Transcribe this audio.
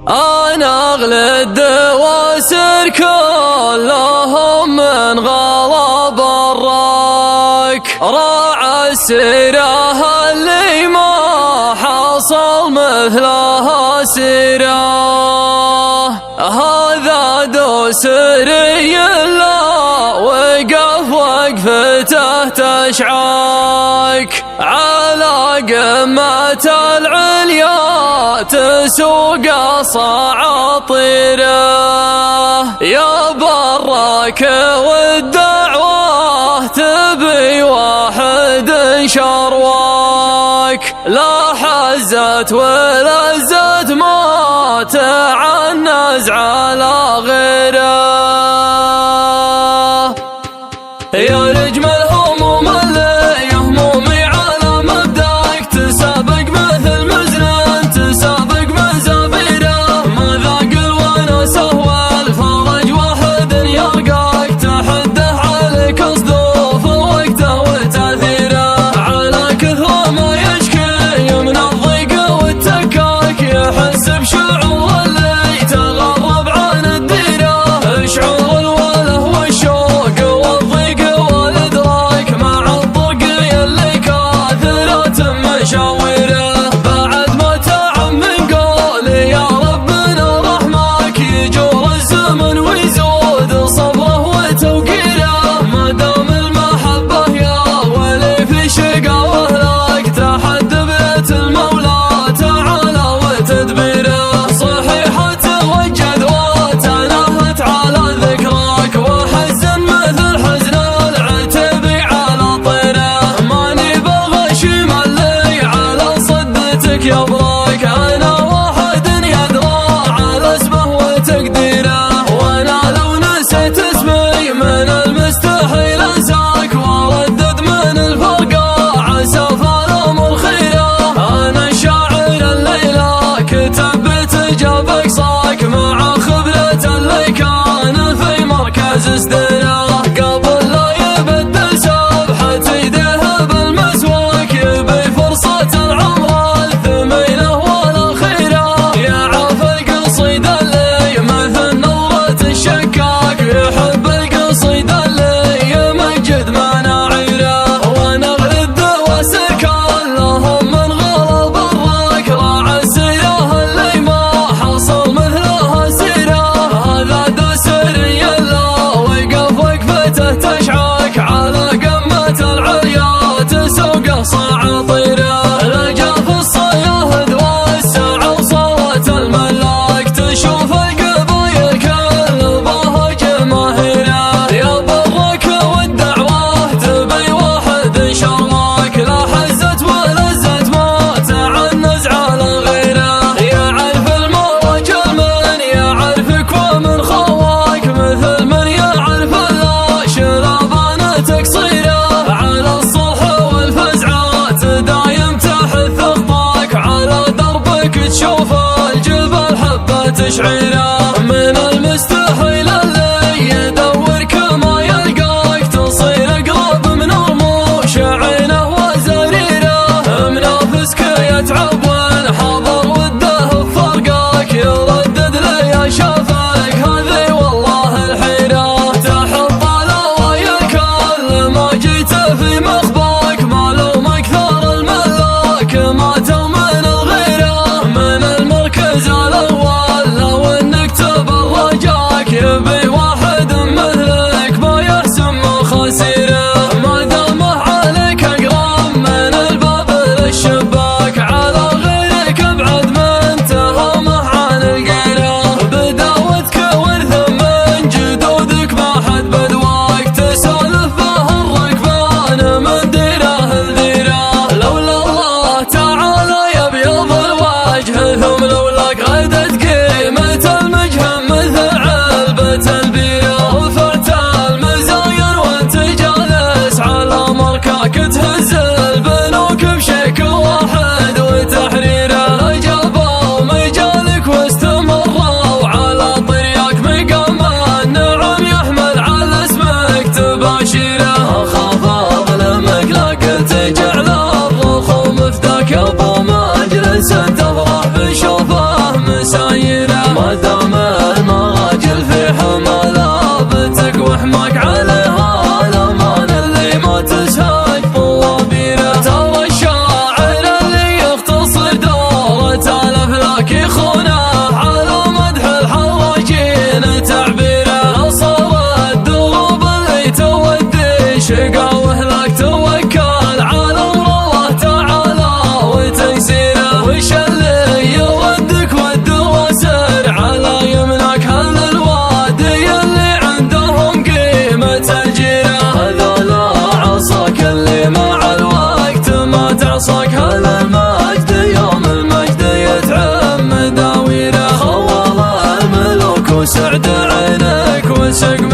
أنا أغلى الدواسر كلهم من غلا براك، راعى السيرة اللي ما حصل مثلها سيرة. هذا دوسري لا وقف وقفته تشعاك، على قمة العليا تسوق صعاطيره. يا براك والدعوة تبي واحد شرواك، لا حزت ولزت ما تعنز على غيره. يا نجم الهموم اللي يهمومي على مبدأك، تسابق مثل مزران تسابق مزابيره. ما ذاق الوناسة والفرج واحد يرقاك، تحده على كصدوف وقته وتأثيره. على كثر ما يشكي من الضيق والتكاك، يحس بشعور اللي تغرب عن الديره. شعور الوله والشوق والضيق والإدراك، مع الضرق اللي كاثرت مشاويره. بعد ما تعب من قول يا ربنا رحمك، يجور الزمن ويزود صبره وتوقيره. ما دام المحبة يا ولي في شقاوة لك، تحد بيت المولى تعالى وتدبيره. صحيحة توجد وتنهت على ذكراك، وحزن مثل حزن العتبي على طيره. ماني بغشيم اللي على صدتك يبراك، أنا واحد يدرى على اسمه وتقديره. وانا لو نسيت اسمي من المستحيل انساك، واردد من الفرقة عسى فالامر خيره. انا الشاعر الليلة كتب بتجاب اقصاك، مع خبرة اللي كان في مركز سديره. قبل لا يبدل سبحة يديه بالمسواك، يبي فرصة العمر الثمينة والاخيره. يعرف القصيد اللي مثل نورة الشكاك، يحب القصيد اللي يمجد مناعيره. وانا اغلد دواسر كلهم من غلا براك، راعى السيره اللي ما حصل مثلها سيره. هذا دوسري لا وقف وقفته تشعاك، على قمة العليا تسوق صعاطيره. لجا في الصياهد والساعة وصوت الملاك، تشوف القبايل كل بها جماهيره. يا براك والدعوة تبي واحد شرواك، لا حزت ولزت ما تعنز على غيره. يعرف المرجل من يعرفك ومن خواك، مثل من يعرف الله شلابان تقصيره. على الصلح والفزعات دايم تحث خطاك، على دربك تشوف الجبل حبة تشعيره. من المستحيل اللي يدورك ما يلقاك، تصير اقرب من رموش عينه وزريره. منافسك يتعب وانحضر وده بفرقاك، يردد لي شافك هذه والله الحيره. تحط على وياك كل ما جيت في مخباك، معلوم اكثر الملاك ماتوا من الغيره. من المركز الاول لو انك عاشق